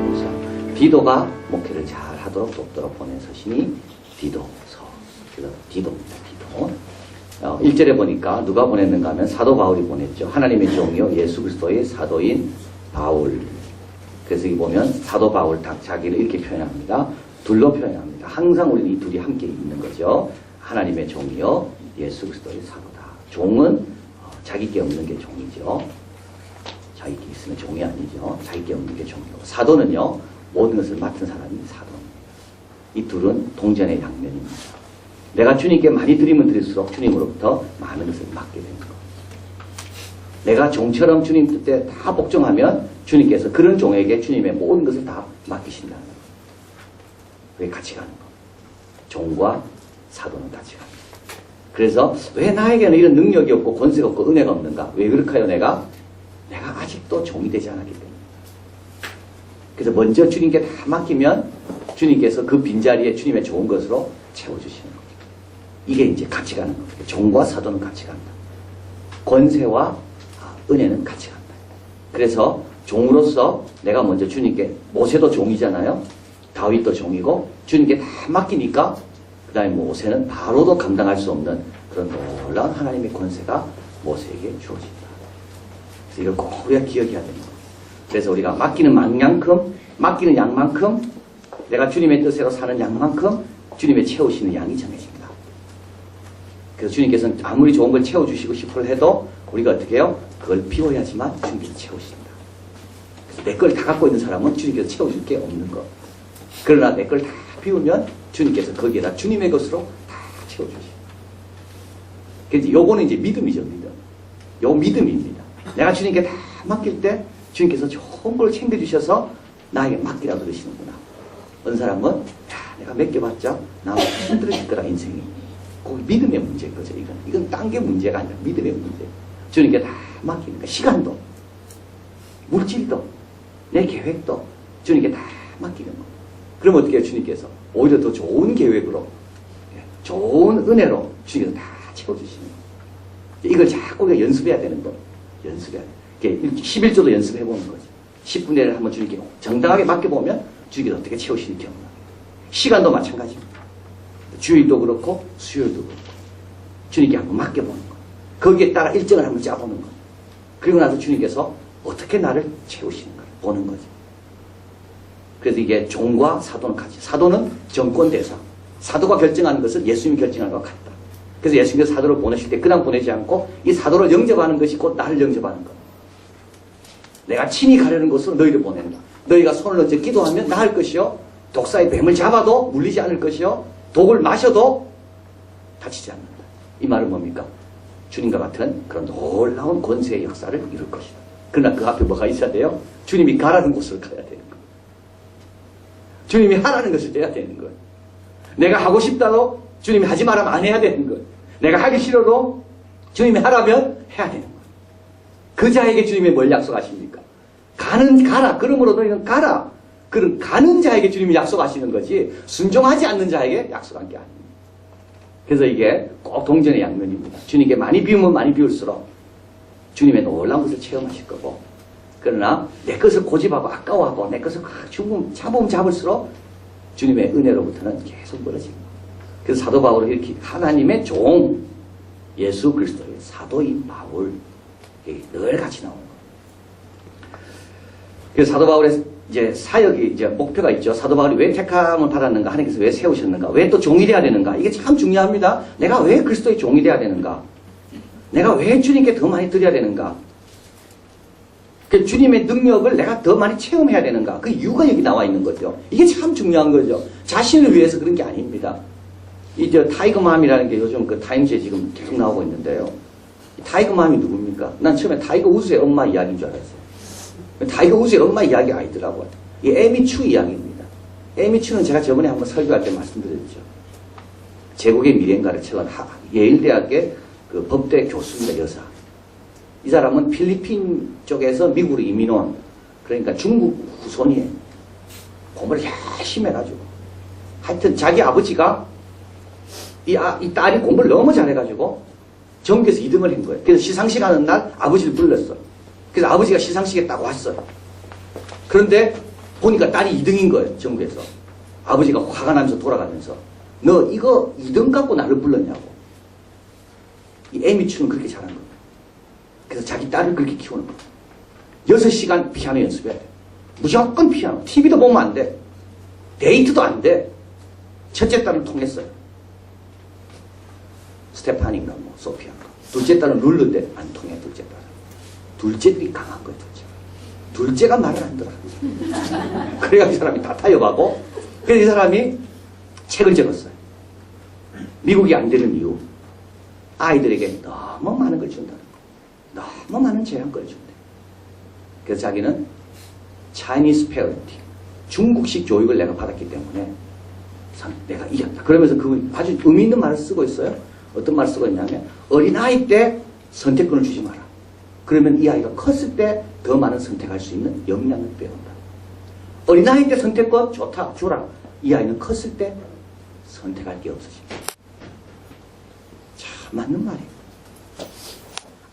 그래서 디도가 목회를 잘 하도록 돕도록 보낸 서신이 디도서. 그래서 디도입니다. 디도. 1절에 보니까 누가 보냈는가 하면 사도 바울이 보냈죠. 하나님의 종이요 예수 그리스도의 사도인 바울. 그래서 여기 보면 사도 바울 자기를 이렇게 표현합니다. 둘로 표현합니다. 항상 우리는 이 둘이 함께 있는 거죠. 하나님의 종이요 예수 그리스도의 사도다. 종은 자기 게 없는 게 종이죠. 자기 게 있으면 종이 아니죠. 자기 게 없는 게 종이고, 사도는요 모든 것을 맡은 사람이 사도입니다. 이 둘은 동전의 양면입니다. 내가 주님께 많이 드리면 드릴수록 주님으로부터 많은 것을 맡게 되는 거예요. 내가 종처럼 주님 뜻에 다 복종하면 주님께서 그런 종에게 주님의 모든 것을 다 맡기신다는 거예요. 그게 같이 가는 거예요. 종과 사도는 같이 갑니다. 그래서 왜 나에게는 이런 능력이 없고 권세가 없고 은혜가 없는가? 왜 그럴까요? 내가 아직도 종이 되지 않았기 때문에. 그래서 먼저 주님께 다 맡기면 주님께서 그 빈자리에 주님의 좋은 것으로 채워주시는 거예요. 이게 이제 같이 가는 겁니다. 종과 사도는 같이 간다. 권세와 은혜는 같이 간다. 그래서 종으로서 내가 먼저 주님께, 모세도 종이잖아요. 다윗도 종이고 주님께 다 맡기니까 그 다음에 모세는 바로도 감당할 수 없는 그런 놀라운 하나님의 권세가 모세에게 주어진다. 그래서 이걸 꼭 우리가 기억해야 되는 거예요. 그래서 우리가 맡기는 양만큼, 맡기는 양만큼, 내가 주님의 뜻대로 사는 양만큼 주님의 채우시는 양이 정해집니다. 그래서 주님께서는 아무리 좋은 걸 채워주시고 싶어 해도 우리가 어떻게 해요? 그걸 비워야지만 주님께서 채우십니다. 그래서 내 걸 다 갖고 있는 사람은 주님께서 채워줄 게 없는 거. 그러나 내 걸 다 비우면 주님께서 거기에다 주님의 것으로 다 채워주십니다. 그래서 요거는 이제 믿음이죠, 믿음. 요 믿음입니다. 내가 주님께 다 맡길 때 주님께서 좋은 걸 챙겨주셔서 나에게 맡기라 그러시는구나. 어떤 사람은 내가 맡겨봤자 나만 힘들어질 거라 인생이. 그 믿음의 문제인 거죠. 이건 딴 게 문제가 아니라 믿음의 문제. 주님께 다 맡기니까 시간도, 물질도, 내 계획도 주님께 다 맡기는 거. 그럼 어떻게 해요? 주님께서 오히려 더 좋은 계획으로, 좋은 은혜로 주님께서 다 채워주시는 거. 이걸 자꾸 연습해야 되는 거. 연습해야 돼. 11조도 연습해보는 거죠. 10분의 1을 한번 주님께 정당하게 맡겨보면 주님께서 어떻게 채우시는지 기억나. 시간도 마찬가지입니다. 주일도 그렇고 수요일도 그렇고 주님께 한번 맡겨보는 거. 거기에 따라 일정을 한번 짜보는 거. 그리고 나서 주님께서 어떻게 나를 채우시는가 보는 거죠. 그래서 이게 종과 사도는 같이. 사도는 정권 대상. 사도가 결정하는 것은 예수님이 결정하는 것과 같다. 그래서 예수님께서 사도를 보내실 때 그냥 보내지 않고 이 사도를 영접하는 것이 곧 나를 영접하는 것. 내가 친히 가려는 곳으로 너희를 보낸다. 너희가 손을 얹어 기도하면 나을 것이요. 독사의 뱀을 잡아도 물리지 않을 것이요. 독을 마셔도 다치지 않는다. 이 말은 뭡니까? 주님과 같은 그런 놀라운 권세의 역사를 이룰 것이다. 그러나 그 앞에 뭐가 있어야 돼요? 주님이 가라는 곳을 가야 되는 거예요. 주님이 하라는 것을 해야 되는 거예요. 내가 하고 싶다도 주님이 하지 말라면 안 해야 되는 거예요. 내가 하기 싫어도 주님이 하라면 해야 되는 거예요. 그 자에게 주님이 뭘 약속하십니까? 가라. 그러므로 너희는 가라. 그런 가는 자에게 주님이 약속하시는 거지 순종하지 않는 자에게 약속한 게 아닙니다. 그래서 이게 꼭 동전의 양면입니다. 주님께 많이 비우면 많이 비울수록 주님의 놀라운 것을 체험하실 거고, 그러나 내 것을 고집하고 아까워하고 내 것을 잡으면 잡을수록 주님의 은혜로부터는 계속 멀어집니다. 그래서 사도 바울은 이렇게 하나님의 종 예수 그리스도의 사도인 바울 늘 같이 나오는 거예요. 그래서 사도 바울의 이제 사역이 이제 목표가 있죠. 사도 바울이 왜 택함을 받았는가? 하나님께서 왜 세우셨는가? 왜 또 종이 돼야 되는가? 이게 참 중요합니다. 내가 왜 그리스도의 종이 돼야 되는가? 내가 왜 주님께 더 많이 드려야 되는가? 그 주님의 능력을 내가 더 많이 체험해야 되는가? 그 이유가 여기 나와 있는 거죠. 이게 참 중요한 거죠. 자신을 위해서 그런 게 아닙니다. 이제 타이거맘이라는 게 요즘 그 타임즈에 지금 계속 나오고 있는데요. 타이거맘이 누굽니까? 난 처음에 타이거 우즈의 엄마 이야기인 줄 알았어요. 타이거 우즈의 엄마 이야기가 아니더라고요. 이 에미 추 이야기입니다. 에미 추는 제가 저번에 한번 설교할 때 말씀드렸죠. 제국의 미래인가를 채운 예일대학의 그 법대 교수입니다. 여사. 이 사람은 필리핀 쪽에서 미국으로 이민 온, 그러니까 중국 후손이에요. 공부를 열심히 해가지고. 하여튼 자기 아버지가 이 딸이 공부를 너무 잘해가지고 전교에서 2등을 한 거예요. 그래서 시상식 하는 날 아버지를 불렀어. 그래서 아버지가 시상식에 딱 왔어요. 그런데 보니까 딸이 2등인 거예요, 전국에서. 아버지가 화가 나면서 돌아가면서. 너 이거 2등 갖고 나를 불렀냐고. 이 에미추는 그렇게 잘한 거예요. 그래서 자기 딸을 그렇게 키우는 거예요. 6시간 피아노 연습해야 돼. 무조건 피아노. TV도 보면 안 돼. 데이트도 안 돼. 첫째 딸은 통했어요. 스테파니인가 뭐 소피아인가. 둘째 딸은 룰르인데 안 통해. 둘째 딸은. 둘째들이 강한 거예요. 둘째가 말을 안 들어. 그래야 이 사람이 다 타협하고. 그래서 이 사람이 책을 적었어요. 미국이 안 되는 이유. 아이들에게 너무 많은 걸 준다는 거. 너무 많은 제한권을 준대. 그래서 자기는 Chinese parenting, 중국식 교육을 내가 받았기 때문에 내가 이겼다. 그러면서 그 아주 의미 있는 말을 쓰고 있어요. 어떤 말을 쓰고 있냐면 어린아이 때 선택권을 주지 마라. 그러면 이 아이가 컸을 때 더 많은 선택할 수 있는 역량을 배운다. 어린아이 때 선택권 좋다, 주라. 이 아이는 컸을 때 선택할 게 없어진다. 참 맞는 말이에요.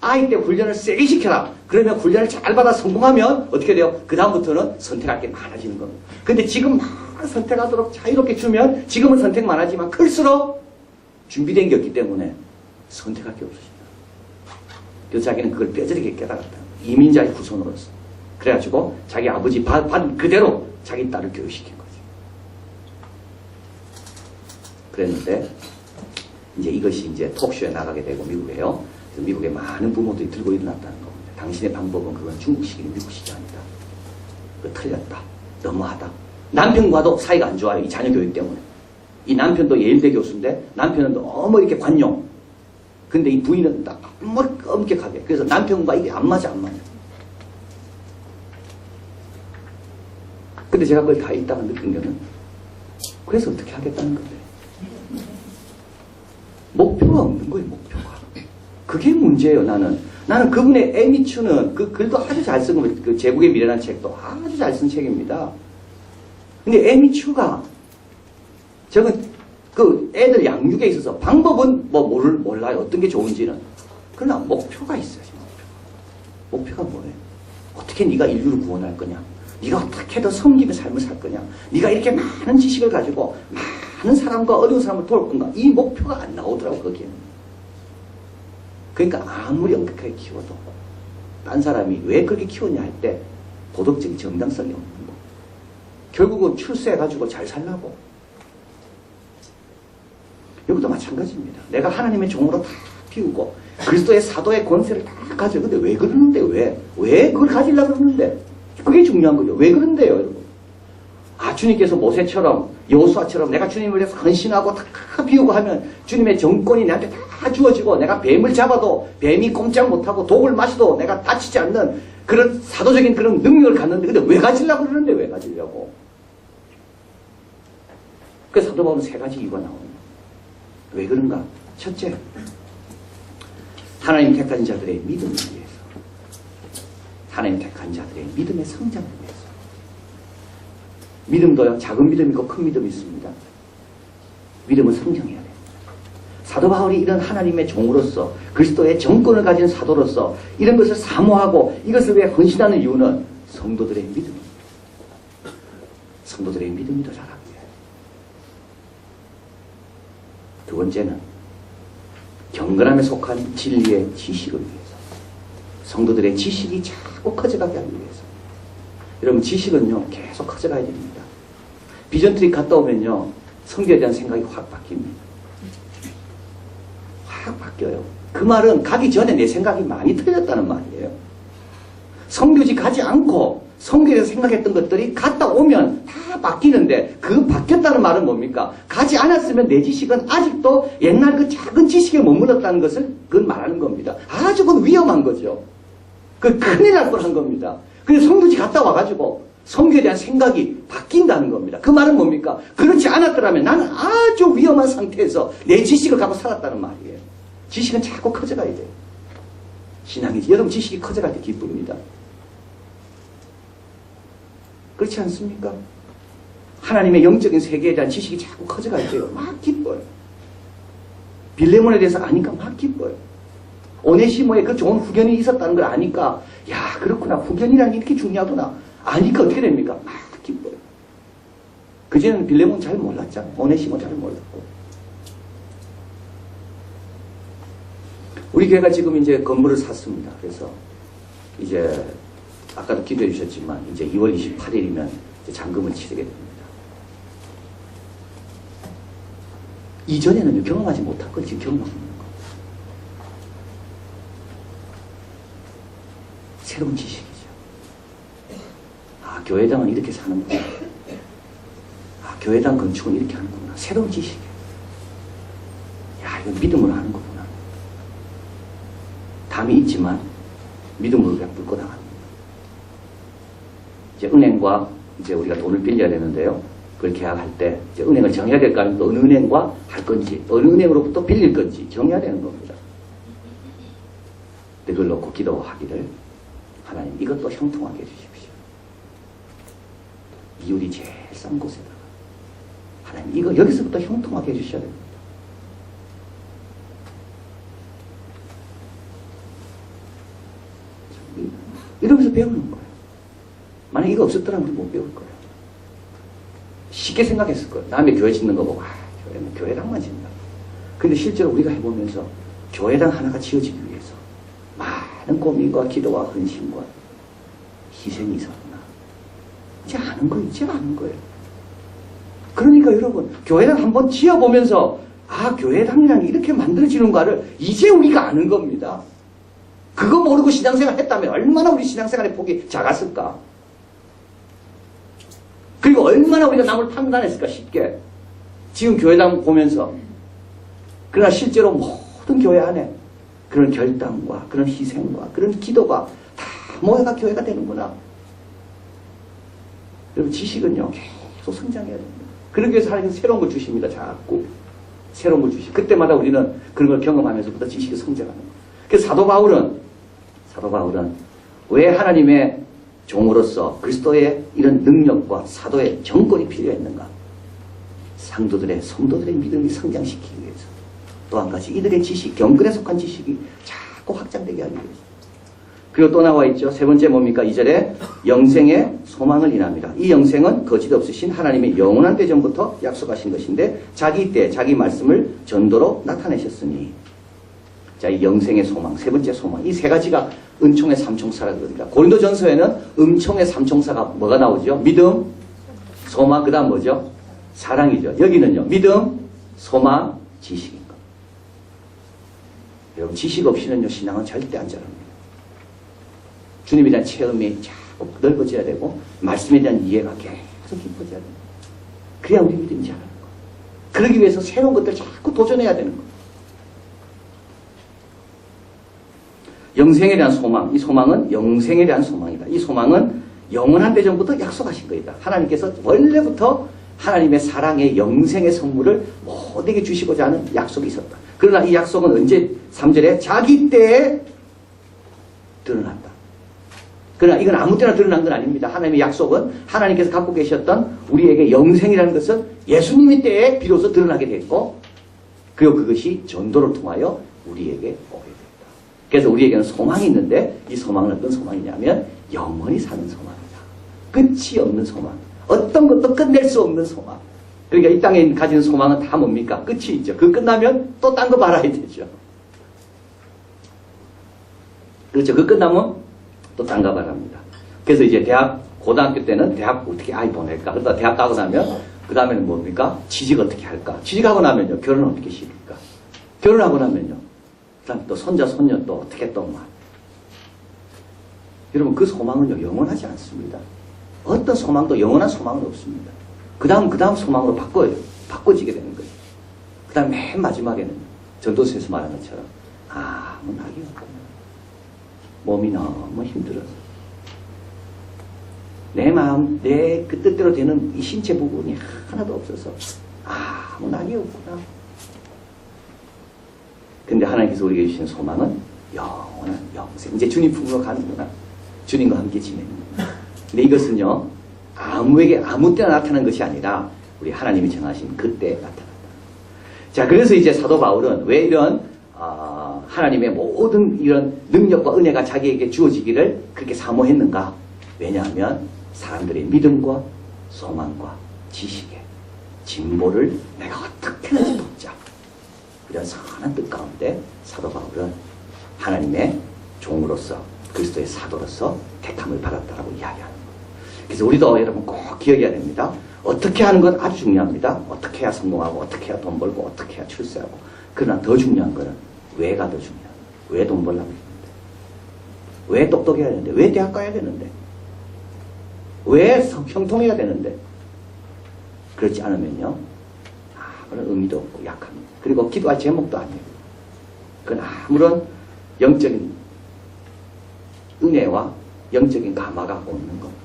아이 때 훈련을 세게 시켜라. 그러면 훈련을 잘 받아 성공하면 어떻게 돼요? 그 다음부터는 선택할 게 많아지는 겁니다. 근데 지금 막 선택하도록 자유롭게 주면 지금은 선택만 하지만 클수록 준비된 게 없기 때문에 선택할 게 없어진다. 그래서 자기는 그걸 뼈저리게 깨달았다. 이민자의 후손으로서. 그래가지고 자기 아버지 받은 그대로 자기 딸을 교육시킨 거죠. 그랬는데 이제 이것이 이제 톡쇼에 나가게 되고 미국에요. 그래서 미국에 많은 부모들이 들고 일어났다는 겁니다. 당신의 방법은 그건 중국식이 미국식이 아니다. 그거 틀렸다. 너무하다. 남편과도 사이가 안 좋아요. 이 자녀 교육 때문에. 이 남편도 예일대 교수인데 남편은 너무 이렇게 관용. 근데 이 부인은 너무 엄격하게. 그래서 남편과 이게 안 맞아. 근데 제가 그걸 다 읽다가 느낀 거는 그래서 어떻게 하겠다는 건데. 목표가 없는 거예요. 목표가. 그게 문제예요. 나는 그분의 에미추는 그 글도 아주 잘 쓴 겁니다. 그 제국의 미래라는 책도 아주 잘 쓴 책입니다. 근데 에미추가 저건 그 애들 양육에 있어서 방법은 뭐 몰라요. 어떤 게 좋은지는. 그러나 목표가 있어요. 목표가 뭐예요? 어떻게 네가 인류를 구원할 거냐? 네가 어떻게 더 섬기며 삶을 살 거냐? 네가 이렇게 많은 지식을 가지고 많은 사람과 어려운 사람을 도울 건가? 이 목표가 안 나오더라고 거기에는. 그러니까 아무리 엄격하게 키워도 딴 사람이 왜 그렇게 키웠냐 할 때 도덕적인 정당성이 없는 거. 결국은 출세해가지고 잘 살라고. 여기도 마찬가지입니다. 내가 하나님의 종으로 다 키우고 그리스도의 사도의 권세를 다 가져. 근데 왜 그러는데 왜 그걸 가지려고 그러는데? 그게 중요한 거죠. 왜 그런데요, 여러분? 아, 주님께서 모세처럼 여호수아처럼 내가 주님을 위해서 헌신하고 다 비우고 하면 주님의 정권이 내한테 다 주어지고 내가 뱀을 잡아도 뱀이 꼼짝 못하고 독을 마셔도 내가 다치지 않는 그런 사도적인 그런 능력을 갖는데 근데 왜 가지려고 그러는데 왜 가지려고? 그 사도 바울은 3가지 이유가 나옵니다. 왜 그런가? 첫째, 하나님 택한 자들의 믿음을 위해서. 하나님 택한 자들의 믿음의 성장을 위해서. 믿음도요, 작은 믿음이 있고 큰 믿음이 있습니다. 믿음은 성장해야 돼요. 사도 바울이 이런 하나님의 종으로서 그리스도의 정권을 가진 사도로서 이런 것을 사모하고 이것을 위해 헌신하는 이유는 성도들의 믿음입니다. 성도들의 믿음이 더 자라기 위해. 두 번째는 경건함에 속한 진리의 지식을 위해서. 성도들의 지식이 자꾸 커져가게 하기 위해서. 여러분 지식은요 계속 커져가야 됩니다. 비전트리 갔다 오면요 성경에 대한 생각이 확 바뀝니다. 확 바뀌어요. 그 말은 가기 전에 내 생각이 많이 틀렸다는 말이에요. 성교지 가지 않고 성경에서 생각했던 것들이 갔다 오면 다 바뀌는데 그 바뀌었다는 말은 뭡니까? 가지 않았으면 내 지식은 아직도 옛날 그 작은 지식에 머물렀다는 것을 그건 말하는 겁니다. 아주 그건 위험한 거죠. 그 큰일 날 뻔한 겁니다. 그래서 성교지 갔다 와가지고 성경에 대한 생각이 바뀐다는 겁니다. 그 말은 뭡니까? 그렇지 않았더라면 나는 아주 위험한 상태에서 내 지식을 갖고 살았다는 말이에요. 지식은 자꾸 커져가야 돼요. 신앙이지. 여러분 지식이 커져갈 때 기쁩니다. 그렇지 않습니까? 하나님의 영적인 세계에 대한 지식이 자꾸 커져갈 때요. 막 기뻐요. 빌레몬에 대해서 아니까 막 기뻐요. 오네시모의 그 좋은 후견이 있었다는 걸 아니까 야 그렇구나. 후견이라는 게 이렇게 중요하구나. 아니까 어떻게 됩니까? 막 기뻐요. 그전에는 빌레몬 잘 몰랐잖아요. 오네시모 잘 몰랐고. 우리 교회가 지금 이제 건물을 샀습니다. 그래서 이제 아까도 기도해 주셨지만 이제 2월 28일이면 이제 잔금을 치르게 됩니다. 이전에는 경험하지 못할 걸 지금 경험하는 거예요. 새로운 지식이죠. 아, 교회당은 이렇게 사는구나. 아, 교회당 건축은 이렇게 하는구나. 새로운 지식이에요. 야, 이건 믿음으로 하는 거구나. 담이 있지만 믿음으로 그냥 뚫고 나갑니다. 이제 은행과 이제 우리가 돈을 빌려야 되는데요. 그걸 계약할 때 이제 은행을 정해야 될 거 아닙니까? 어느 은행과 할 건지, 어느 은행으로부터 빌릴 건지 정해야 되는 겁니다. 그걸 놓고 기도하기를 하나님 이것도 형통하게 해주십시오. 이율이 제일 싼 곳에다가 하나님 이거 여기서부터 형통하게 해주셔야 됩니다. 이러면서 배우는 거예요. 만약 이거 없었더라면 우리 못 배울 거예요. 쉽게 생각했을 거예요. 남의 교회 짓는 거 보고 교회는 교회당만 짓는다. 근데 실제로 우리가 해보면서 교회당 하나가 지어지기 위해서 많은 고민과 기도와 헌신과 희생이 있었구나. 이제 아는 거예요. 이제 아는 거예요. 그러니까 여러분 교회당 한번 지어보면서 아 교회당이라는 이렇게 만들어지는가를 이제 우리가 아는 겁니다. 그거 모르고 신앙생활 했다면 얼마나 우리 신앙생활의 폭이 작았을까. 그리고 얼마나 우리가 남을 판단했을까 쉽게. 지금 교회당 보면서. 그러나 실제로 모든 교회 안에 그런 결단과 그런 희생과 그런 기도가 다 모여가 교회가 되는구나. 여러분 지식은요 계속 성장해야 됩니다. 그러기 위해서 하나님께서 새로운 걸 주십니다. 자꾸 새로운 걸 주시고 그때마다 우리는 그런 걸 경험하면서부터 지식이 성장하는 거예요. 그래서 사도 바울은 왜 하나님의 종으로서 그리스도의 이런 능력과 사도의 정권이 필요했는가? 상도들의 성도들의 믿음이 성장시키기 위해서. 또 한 가지 이들의 지식, 경건에 속한 지식이 자꾸 확장되게 하기 위해서. 그리고 또 나와 있죠. 세 번째 뭡니까? 2절에 영생의 소망을 인합니다. 이 영생은 거짓 없으신 하나님의 영원한 때전부터 약속하신 것인데 자기 때 자기 말씀을 전도로 나타내셨으니. 자, 이 영생의 소망, 세 번째 소망. 이 세 가지가 은총의 삼총사라 그럽니다. 고린도전서에는 은총의 삼총사가 뭐가 나오죠? 믿음, 소망, 그 다음 뭐죠? 사랑이죠. 여기는요. 믿음, 소망, 지식인 것. 여러분 지식 없이는요. 신앙은 절대 안 자랍니다. 주님에 대한 체험이 자꾸 넓어져야 되고 말씀에 대한 이해가 계속 깊어져야 됩니다. 그래야 우리 믿음이 자라는 거예요. 그러기 위해서 새로운 것들 자꾸 도전해야 되는 거예요. 영생에 대한 소망, 이 소망은 영생에 대한 소망이다. 이 소망은 영원한 때전부터 약속하신 거이다. 하나님께서 원래부터 하나님의 사랑의 영생의 선물을 모두에게 주시고자 하는 약속이 있었다. 그러나 이 약속은 언제 3절에 자기 때에 드러난다. 그러나 이건 아무 때나 드러난 건 아닙니다. 하나님의 약속은 하나님께서 갖고 계셨던 우리에게 영생이라는 것은 예수님의 때에 비로소 드러나게 됐고 그리고 그것이 전도를 통하여 우리에게 오게 됐다. 그래서 우리에게는 소망이 있는데 이 소망은 어떤 소망이냐면 영원히 사는 소망이다. 끝이 없는 소망. 어떤 것도 끝낼 수 없는 소망. 그러니까 이 땅에 가지는 소망은 다 뭡니까? 끝이 있죠. 그 끝나면 또 딴 거 말아야 되죠. 그렇죠. 그 끝나면 또 딴 거 말합니다. 그래서 이제 고등학교 때는 대학 어떻게 아이 보낼까? 그러다 대학 가고 나면 그 다음에는 뭡니까? 취직 어떻게 할까? 취직하고 나면요. 결혼 어떻게 시킬까? 결혼하고 나면요. 그 다음에 또 손자, 손녀 또 어떻게 또 막. 여러분 그 소망은요. 영원하지 않습니다. 어떤 소망도 영원한 소망은 없습니다. 그 다음 소망으로 바꿔지게 되는 거예요. 그 다음 맨 마지막에는 전도서에서 말한 것처럼 아무 낙이 없구나. 몸이 너무 힘들어서 내 마음, 내 그 뜻대로 되는 이 신체 부분이 하나도 없어서 아무 낙이 없구나. 근데 하나님께서 우리에게 주신 소망은 영원한 영생. 이제 주님 품으로 가는구나. 주님과 함께 지내는구나. 근데 이것은요, 아무에게 아무 때나 나타나는 것이 아니라 우리 하나님이 정하신 그때 나타난다. 자, 그래서 이제 사도 바울은 왜 이런 하나님의 모든 이런 능력과 은혜가 자기에게 주어지기를 그렇게 사모했는가? 왜냐하면 사람들의 믿음과 소망과 지식에 진보를 내가 어떻게든지 돕자. 이런 선한 뜻 가운데 사도 바울은 하나님의 종으로서 그리스도의 사도로서 택함을 받았다라고 이야기하는 거예요. 그래서 우리도 여러분 꼭 기억해야 됩니다. 어떻게 하는 건 아주 중요합니다. 어떻게 해야 성공하고 어떻게 해야 돈 벌고 어떻게 해야 출세하고. 그러나 더 중요한 거는 왜가 더 중요해요. 왜 돈 벌려고 했는데, 왜 똑똑해야 되는데, 왜 대학 가야 되는데, 왜 형통해야 되는데. 그렇지 않으면요 아무런 의미도 없고 약합니다. 그리고 기도할 제목도 아니에요. 그건 아무런 영적인 은혜와 영적인 감화가 없는 겁니다.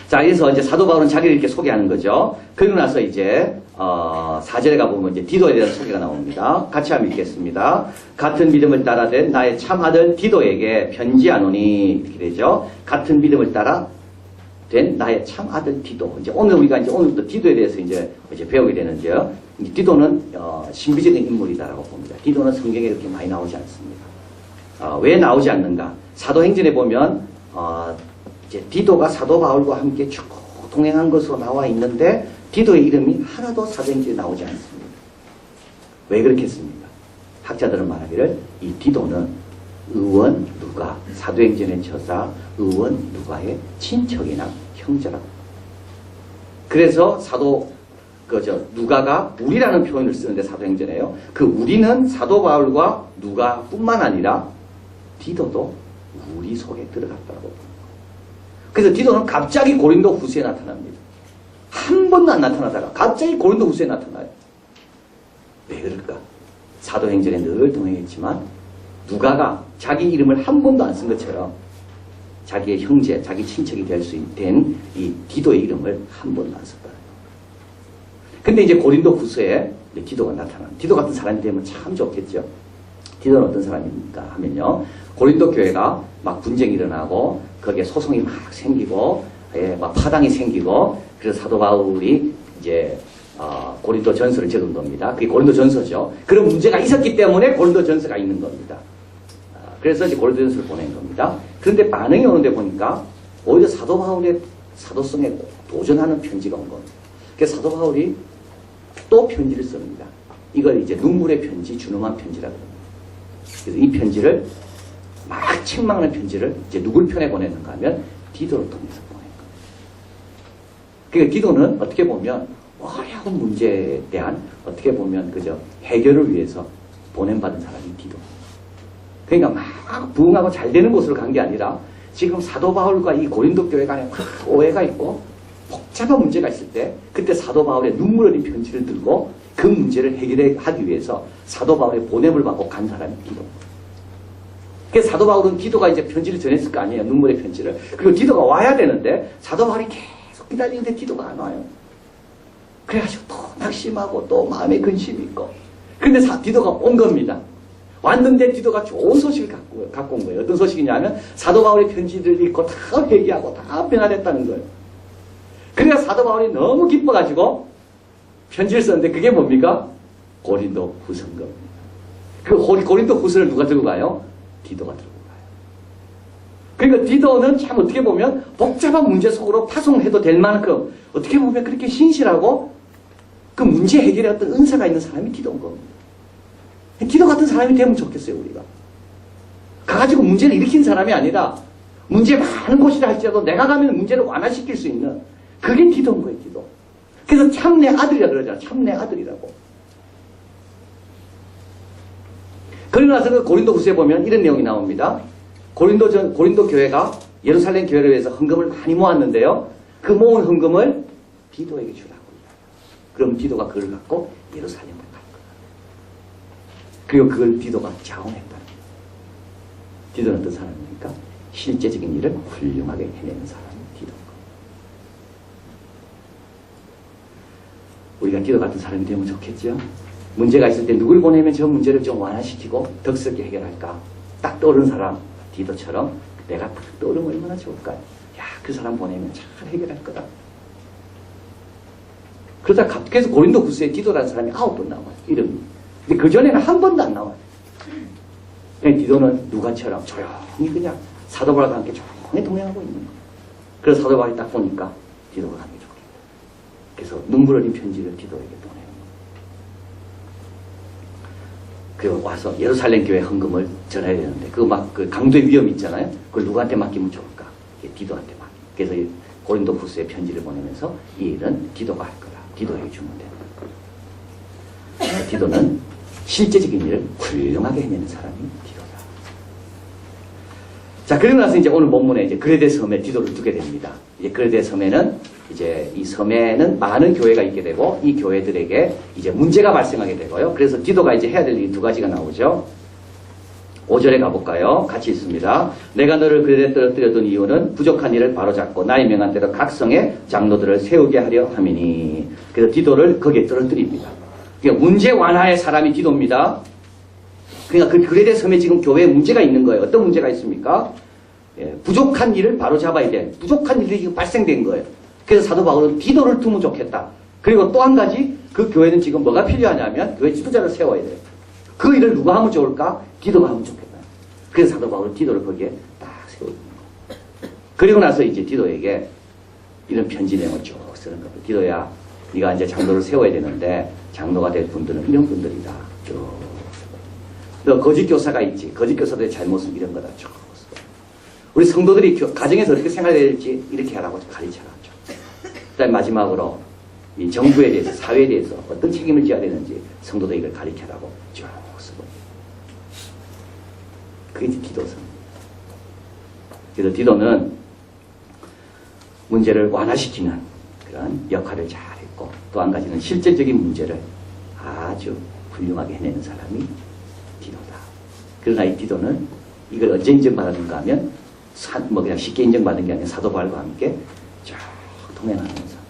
자, 그래서 이제 사도 바울은 자기를 이렇게 소개하는 거죠. 그리고 나서 이제 4절에 가보면 이제 디도에 대한 소개가 나옵니다. 같이 한번 읽겠습니다. 같은 믿음을 따라 된 나의 참 아들 디도에게 편지하노니, 이렇게 되죠. 같은 믿음을 따라 된 나의 참 아들 디도. 이제 오늘 우리가 이제 오늘부터 디도에 대해서 이제 배우게 되는데요. 디도는 신비적인 인물이다라고 봅니다. 디도는 성경에 이렇게 많이 나오지 않습니다. 왜 나오지 않는가? 사도행전에 보면 이제 디도가 사도 바울과 함께 쭉 동행한 것으로 나와 있는데 디도의 이름이 하나도 사도행전에 나오지 않습니다. 왜 그렇겠습니까? 학자들은 말하기를 이 디도는 의원 누가, 사도행전의 저자 의원 누가의 친척이나 형제라고. 그래서 누가가 우리라는 표현을 쓰는데 사도행전에요. 그 우리는 사도 바울과 누가뿐만 아니라 디도도 우리 속에 들어갔다고 봅니다. 그래서 디도는 갑자기 고린도 후서에 나타납니다. 한 번도 안 나타나다가 갑자기 고린도 후서에 나타나요. 왜 그럴까? 사도행전에 늘 동행했지만 누가가 자기 이름을 한 번도 안 쓴 것처럼 자기의 형제, 자기 친척이 될 수 있는 이 디도의 이름을 한 번도 안 썼다. 근데 이제 고린도 후서에 디도가 나타납니다. 디도 같은 사람이 되면 참 좋겠죠. 디도는 어떤 사람입니까 하면요. 고린도 교회가 막 분쟁이 일어나고 거기에 소송이 막 생기고 막 파당이 생기고 그래서 사도 바울이 이제 고린도 전서를 적은 겁니다. 그게 고린도 전서죠. 그런 문제가 있었기 때문에 고린도 전서가 있는 겁니다. 그래서 이제 고린도 전서를 보낸 겁니다. 그런데 반응이 오는데 보니까 오히려 사도 바울의 사도성에 도전하는 편지가 온 겁니다. 그래서 사도 바울이 또 편지를 씁니다. 이걸 이제 눈물의 편지, 준엄한 편지라고 합니다. 그래서 이 편지를 막 책망하는 편지를 이제 누굴 편에 보냈는가 하면 디도를 통해서 보낸 겁니다. 그러니까 디도는 어떻게 보면 어려운 문제에 대한 어떻게 보면 그저 해결을 위해서 보냄받은 사람이 디도. 그러니까 막 부흥하고 잘 되는 곳으로 간 게 아니라 지금 사도 바울과 이 고린도 교회 간에 막 오해가 있고 복잡한 문제가 있을 때 그때 사도 바울의 눈물 흘린 편지를 들고 그 문제를 해결하기 위해서 사도 바울의 보냄을 받고 간 사람이 디도. 그래서 사도 바울은 디도가 이제 편지를 전했을 거 아니에요. 눈물의 편지를. 그리고 디도가 와야 되는데 사도 바울이 계속 기다리는데 디도가 안 와요. 그래가지고 또 낙심하고 또 마음에 근심이 있고. 근데 디도가 온 겁니다. 왔는데 디도가 좋은 소식을 갖고 온 거예요. 어떤 소식이냐면 사도 바울의 편지를 읽고 다 회개하고 다 변화됐다는 거예요. 그래서 사도 바울이 너무 기뻐가지고 편지를 썼는데 그게 뭡니까? 고린도 후서인 겁니다. 그 고린도 후서를 누가 들고 가요? 디도가 들고 가요. 그러니까 디도는 참 어떻게 보면 복잡한 문제 속으로 파송해도 될 만큼 어떻게 보면 그렇게 신실하고 그 문제 해결에 어떤 은사가 있는 사람이 디도인 겁니다. 디도 같은 사람이 되면 좋겠어요, 우리가. 가가지고 문제를 일으킨 사람이 아니라 문제 많은 곳이라 할지라도 내가 가면 문제를 완화시킬 수 있는 그게 디도인 거예요, 디도. 그래서 참내 아들이라 그러잖아. 참내 아들이라고. 그러고 나서 그 고린도 후서에 보면 이런 내용이 나옵니다. 고린도 교회가 예루살렘 교회를 위해서 헌금을 많이 모았는데요. 그 모은 헌금을 디도에게 주라고. 그럼 디도가 그걸 갖고 예루살렘을 갈 거야. 그리고 그걸 디도가 자원했다. 디도는 어떤 사람입니까? 실제적인 일을 훌륭하게 해내는 사람이 디도인 거예요. 우리가 디도 같은 사람이 되면 좋겠죠? 문제가 있을 때 누굴 보내면 저 문제를 좀 완화시키고 덕스럽게 해결할까? 딱 떠오르는 사람, 디도처럼 내가 딱 떠오르면 얼마나 좋을까요? 야, 그 사람 보내면 잘 해결할 거다. 그러다 갑자기 고린도 후서에 디도라는 사람이 9번 나와요. 이름이. 근데 그전에는 한 번도 안 나와요. 그냥 디도는 누가처럼 조용히 그냥 사도 바울과 함께 조용히 동행하고 있는 거예요. 그래서 사도 바울이 딱 보니까 디도가 가는 게 좋겠다. 그래서 눈물 어린 편지를 디도에게 보내요. 그리고 와서 예루살렘 교회 헌금을 전해야 되는데 그 강도의 위험이 있잖아요. 그걸 누구한테 맡기면 좋을까? 디도한테 맡기. 그래서 고린도 후서에 편지를 보내면서 이 일은 디도가 할 거다. 디도에게 주면 된다. 디도는 실제적인 일을 훌륭하게 해내는 사람이 디도다. 자, 그리고 나서 이제 오늘 본문에 이제 그레데 섬에 디도를 두게 됩니다. 이제 그레데 섬에는 이제 이 섬에는 많은 교회가 있게 되고 이 교회들에게 이제 문제가 발생하게 되고요. 그래서 디도가 이제 해야 될 일이 두 가지가 나오죠. 5절에 가볼까요? 같이 있습니다. 내가 너를 그레데 떨어뜨려둔 이유는 부족한 일을 바로잡고 나의 명한 대로 각 성에 장로들을 세우게 하려 함이니. 그래서 디도를 거기에 떨어뜨립니다. 그러니까 문제 완화의 사람이 디도입니다. 그러니까 그 그레데 섬에 지금 교회에 문제가 있는 거예요. 어떤 문제가 있습니까? 예, 부족한 일을 바로잡아야 돼. 부족한 일이 지금 발생된 거예요. 그래서 사도 바울은 디도를 두면 좋겠다. 그리고 또 한 가지 그 교회는 지금 뭐가 필요하냐면 교회 지도자를 세워야 돼요. 그 일을 누가 하면 좋을까? 디도가 하면 좋겠다. 그래서 사도 바울은 디도를 거기에 딱 세우는 거예요. 그리고 나서 이제 디도에게 이런 편지 내용을 쭉 쓰는 거예요. 디도야, 네가 이제 장로를 세워야 되는데 장로가 될 분들은 이런 분들이다. 쭉. 너 거짓 교사가 있지. 거짓 교사들의 잘못은 이런 거다. 쭉. 우리 성도들이 가정에서 어떻게 생활해야 될지 이렇게 하라고 가르쳐라. 그다음 마지막으로 이 정부에 대해서, 사회에 대해서 어떤 책임을 져야 되는지 성도들 이걸 가르쳐라고 쭉 쓰고. 그게 이제 디도서. 그래서 디도는 문제를 완화시키는 그런 역할을 잘했고 또 한 가지는 실질적인 문제를 아주 훌륭하게 해내는 사람이 디도다. 그러나 이 디도는 이걸 언제 인정받았는가 하면 그냥 쉽게 인정받은 게 아니라 사도 바울과 함께 쭉 동행하면서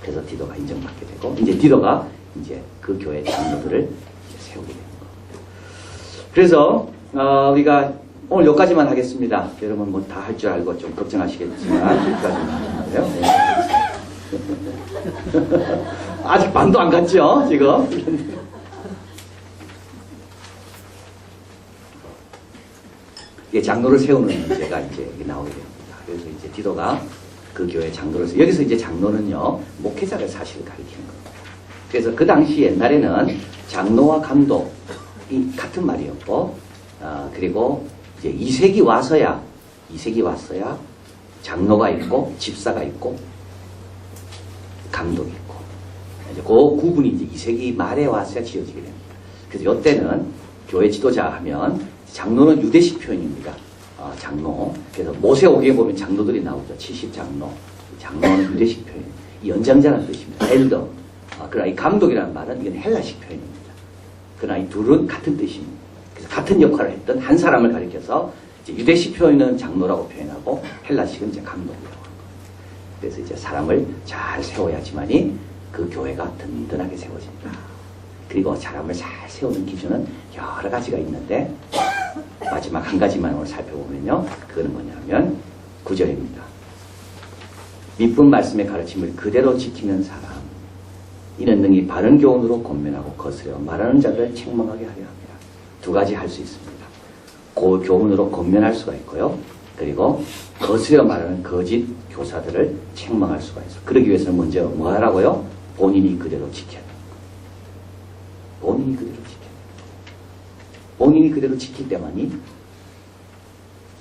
그래서 디도가 인정받게 되고 이제 디도가 이제 그 교회 장로들을 이제 세우게 되는 거예요. 그래서 우리가 오늘 여기까지만 하겠습니다. 여러분 뭐 다 할 줄 알고 좀 걱정하시겠지만 여기까지만 하는 거예요. 네. 아직 반도 안 갔죠 지금. 이게 장로를 세우는 문제가 이제 나오게 됩니다. 그래서 이제 디도가 그 교회 장로를 여기서 이제 장로는요 목회자를 사실 가리키는 겁니다. 그래서 그 당시 옛날에는 장로와 감독이 같은 말이었고 그리고 이제 2세기 와서야 장로가 있고 집사가 있고 감독이 있고 이제 그 구분이 이제 2세기 말에 와서야 지어지게 됩니다. 그래서 이때는 교회 지도자 하면 장로는 유대식 표현입니다. 장로. 그래서 모세오경에 보면 장로들이 나오죠. 70장로. 장로는 유대식 표현. 이 연장자라는 뜻입니다. 엘더. 그러나 이 감독이라는 말은 이건 헬라식 표현입니다. 그러나 이 둘은 같은 뜻입니다. 그래서 같은 역할을 했던 한 사람을 가리켜서 이제 유대식 표현은 장로라고 표현하고 헬라식은 이제 감독이라고 하는 거예요. 그래서 이제 사람을 잘 세워야지만이 그 교회가 든든하게 세워진다. 그리고 사람을 잘 세우는 기준은 여러 가지가 있는데 마지막 한 가지만 오늘 살펴보면요. 그거는 뭐냐면 9절입니다. 미쁜 말씀의 가르침을 그대로 지키는 사람 이는 능히 바른 교훈으로 권면하고 거스려 말하는 자들을 책망하게 하려 합니다. 두 가지 할 수 있습니다. 그 교훈으로 권면할 수가 있고요. 그리고 거스려 말하는 거짓 교사들을 책망할 수가 있어요. 그러기 위해서는 먼저 뭐 하라고요? 본인이 그대로 지켜야 돼요. 본인이 그대로 지켜야 돼요. 본인이 그대로 지킬 때만이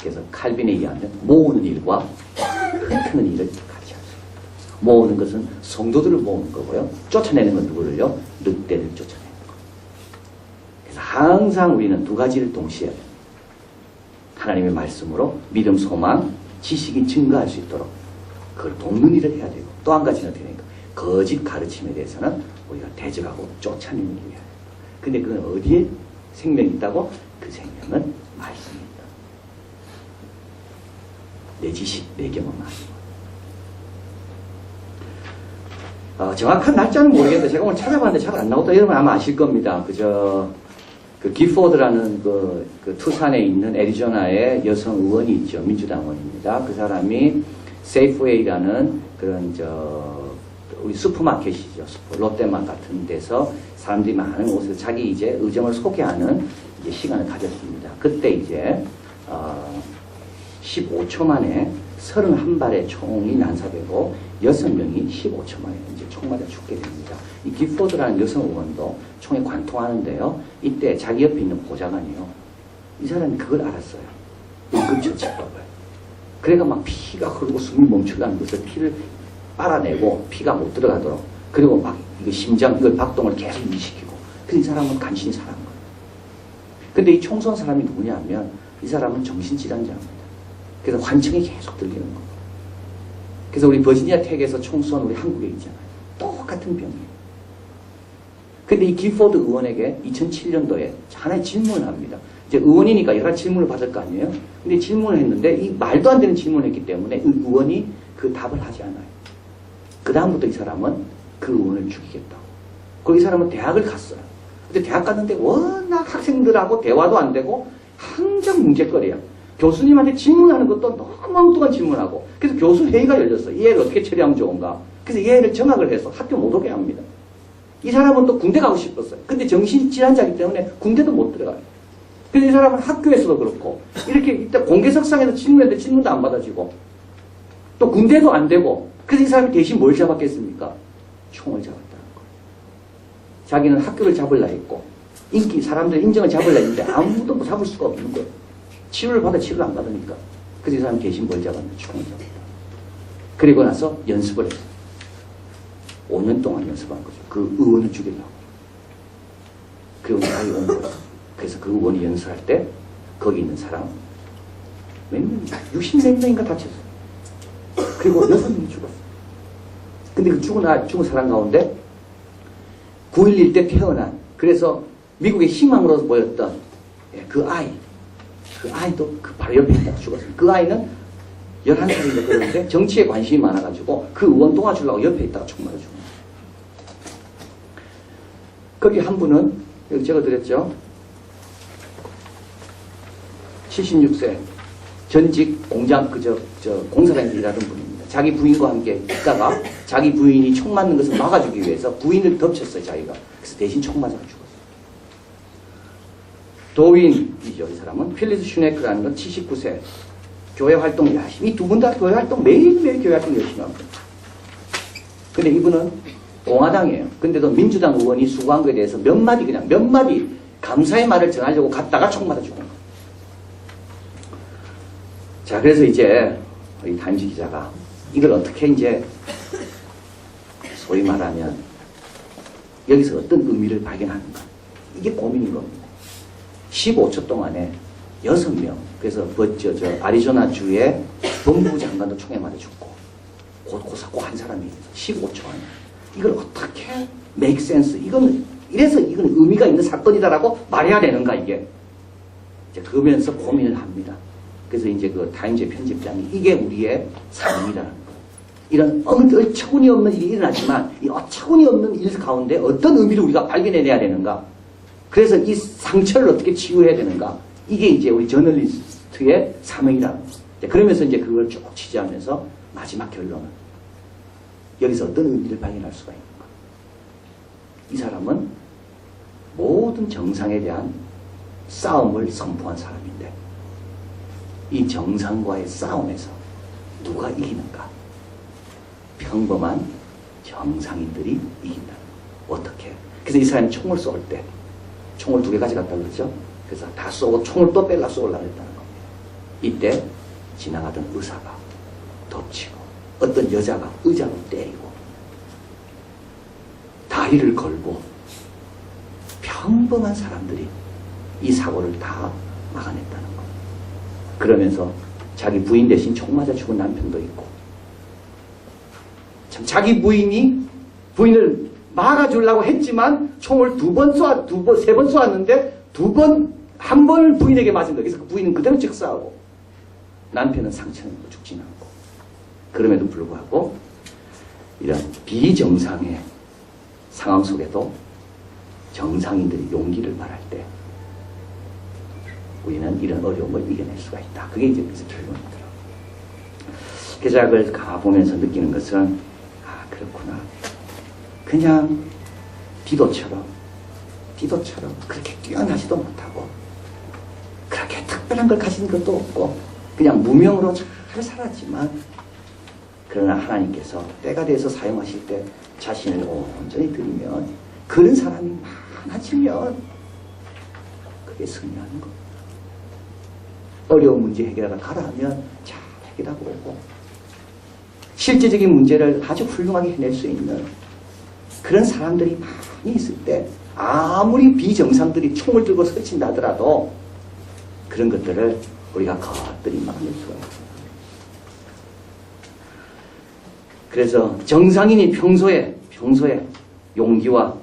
그래서 칼빈에 의하면 모으는 일과 흩트는 일을 같이 할 수 있어요. 모으는 것은 성도들을 모으는 거고요. 쫓아내는 건 누구를요? 늑대를 쫓아내는 거예요. 그래서 항상 우리는 두 가지를 동시에 해야 돼요. 하나님의 말씀으로 믿음, 소망, 지식이 증가할 수 있도록 그걸 돕는 일을 해야 되고 또 한 가지는 어떻게 됩니까? 거짓 가르침에 대해서는 우리가 대적하고 쫓아내는 일을 해야 돼요. 근데 그건 어디에 생명이 있다고? 그 생명은 말씀입니다. 내 지식, 내 경험 아니고. 정확한 날짜는 모르겠는데 제가 오늘 찾아봤는데 잘 안 나오다. 여러분 아마 아실 겁니다. 그 기포드라는 그 투산에 있는 애리조나의 여성 의원이 있죠. 민주당 의원입니다. 그 사람이 세이프웨이라는 그런 우리 슈퍼마켓이죠. 롯데마트 같은 데서 사람들이 많은 곳에서 자기 이제 의정을 소개하는 이제 시간을 가졌습니다. 그때 이제 15초 만에 31발의 총이 난사되고 6명이 15초만에 이제 총 맞아 죽게 됩니다. 이 기포드라는 여성 의원도 총에 관통하는데요. 이때 자기 옆에 있는 보좌관이요. 이 사람이 그걸 알았어요. 응급처치법을. 그래가 막 피가 흐르고 숨이 멈추다는 것을 피를 빨아내고 피가 못 들어가도록 그리고 막 이거 심장 이걸 박동을 계속 유지시키고 그래서 이 사람은 간신히 살아난 거예요. 근데 이 총쏜 사람이 누구냐면 이 사람은 정신질환자입니다. 그래서 환청이 계속 들리는 거예요. 그래서 우리 버지니아 텍에서 총쏜 우리 한국에 있잖아요. 똑같은 병이에요. 근데 이 기포드 의원에게 2007년도에 하나의 질문을 합니다. 이제 의원이니까 여러 질문을 받을 거 아니에요? 근데 질문을 했는데 이 말도 안 되는 질문을 했기 때문에 이 의원이 그 답을 하지 않아요. 그 다음부터 이 사람은 그 의원을 죽이겠다고. 그리고 이 사람은 대학을 갔어요. 근데 대학 갔는데 워낙 학생들하고 대화도 안 되고 항상 문제거리야. 교수님한테 질문하는 것도 너무 엉뚱한 질문하고 그래서 교수 회의가 열렸어요. 이 애를 어떻게 처리하면 좋은가. 그래서 이 애를 정학을 해서 학교 못 오게 합니다. 이 사람은 또 군대 가고 싶었어요. 근데 정신질환자이기 때문에 군대도 못 들어가요. 그래서 이 사람은 학교에서도 그렇고 이렇게 일단 공개석상에서 질문했는데 질문도 안 받아지고 또 군대도 안 되고 그래서 이 사람이 대신 뭘 잡았겠습니까? 총을 잡았다는 거예요. 자기는 학교를 잡으려 했고 인기 사람들의 인정을 잡으려 했는데 아무도 뭐 잡을 수가 없는 거예요. 치료를 받아 치료를 안 받으니까. 그래서 이 사람이 대신 뭘 잡았냐? 총을 잡았다. 그리고 나서 연습을 했어요. 5년 동안 연습한 거죠. 그 의원을 죽이려고. 그 의원이 온 거예요. 그래서 그 의원이 연설할 때 거기 있는 사람 몇 명, 60몇 명인가 다쳤어요. 그리고 6명이 죽었어요. 근데 그 죽은 사람 가운데 9.11 때 태어난 그래서 미국의 희망으로 보였던 그 아이도 그 바로 옆에 있다가 죽었어요. 그 아이는 11살인가 그러는데 정치에 관심이 많아가지고 그 의원 도와주려고 옆에 있다가 총 맞아 죽은 거예요. 거기 한 분은 여기 적어드렸죠. 76세 전직 공장 공사장에서 일하던 분입니다. 자기 부인과 함께 있다가 자기 부인이 총 맞는 것을 막아주기 위해서 부인을 덮쳤어요. 자기가. 그래서 대신 총 맞아 죽었어요. 도윈이죠. 이 사람은 필리스 슈네크라는 건 79세 교회 활동 열심히 이 두 분 다 교회 활동 매일매일 교회 활동 열심히 합니다. 근데 이분은 공화당이에요. 근데도 민주당 의원이 수고한 것에 대해서 몇 마디 감사의 말을 전하려고 갔다가 총 맞아 죽은 거예요. 자, 그래서 이제 이 타임즈 기자가 이걸 어떻게 이제 소위 말하면 여기서 어떤 의미를 발견하는가. 이게 고민인 겁니다. 15초 동안에 6명, 그래서 아리조나주의 법무부 장관도 총에 맞아 죽고, 꼭 한 사람이 15초 안에. 이걸 어떻게 make sense? 이건 의미가 있는 사건이다라고 말해야 되는가, 이게. 이제 그러면서 고민을 합니다. 그래서 이제 그 타임즈 편집장이 이게 우리의 사명이라는 거. 이런 어처구니없는 일이 일어나지만 이 어처구니없는 일 가운데 어떤 의미를 우리가 발견해내야 되는가. 그래서 이 상처를 어떻게 치유해야 되는가. 이게 이제 우리 저널리스트의 사명이라는 거. 그러면서 이제 그걸 쭉 취재하면서 마지막 결론은 여기서 어떤 의미를 발견할 수가 있는가. 이 사람은 모든 정상에 대한 싸움을 선포한 사람인데 이 정상과의 싸움에서 누가 이기는가? 평범한 정상인들이 이긴다. 어떻게? 그래서 이 사람이 총을 쏠 때 총을 2개 가져갔다 그러죠? 그래서 다 쏘고 총을 또 뺄라 쏘려고 했다는 겁니다. 이때 지나가던 의사가 덮치고 어떤 여자가 의자로 때리고 다리를 걸고 평범한 사람들이 이 사고를 다 막아냈다는 겁니다. 그러면서 자기 부인 대신 총 맞아 죽은 남편도 있고 참 자기 부인을 막아주려고 했지만 총을 3번 쏘았는데 한 번을 부인에게 맞은 거예요. 그래서 그 부인은 그대로 즉사하고 남편은 상처는 죽지는 않고 그럼에도 불구하고 이런 비정상의 상황 속에도 정상인들이 용기를 말할 때 우리는 이런 어려움을 이겨낼 수가 있다. 그게 이제 그래서 결론이더라고요. 개작을 가보면서 느끼는 것은 그렇구나. 그냥 디도처럼 그렇게 뛰어나지도 못하고 그렇게 특별한 걸 가진 것도 없고 그냥 무명으로 잘 살았지만 그러나 하나님께서 때가 돼서 사용하실 때 자신을 온전히 드리면 그런 사람이 많아지면 그게 승리하는 겁니다. 어려운 문제 해결하러 가라 하면 잘 해결하고 오고 실제적인 문제를 아주 훌륭하게 해낼 수 있는 그런 사람들이 많이 있을 때 아무리 비정상들이 총을 들고 설친다 하더라도 그런 것들을 우리가 거뜬히 막을 수가 있습니다. 그래서 정상인이 평소에 용기와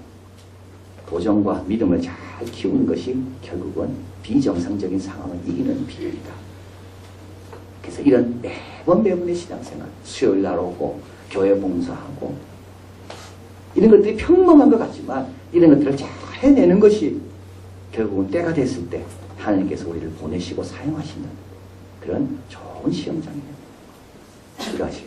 도전과 믿음을 잘 키우는 것이 결국은 비정상적인 상황을 이기는 비결이다. 그래서 이런 매번의 신앙생활, 수요일 날 오고 교회 봉사하고 이런 것들이 평범한 것 같지만 이런 것들을 잘 해내는 것이 결국은 때가 됐을 때 하나님께서 우리를 보내시고 사용하시는 그런 좋은 시험장이에요. 그러하시겠습니다.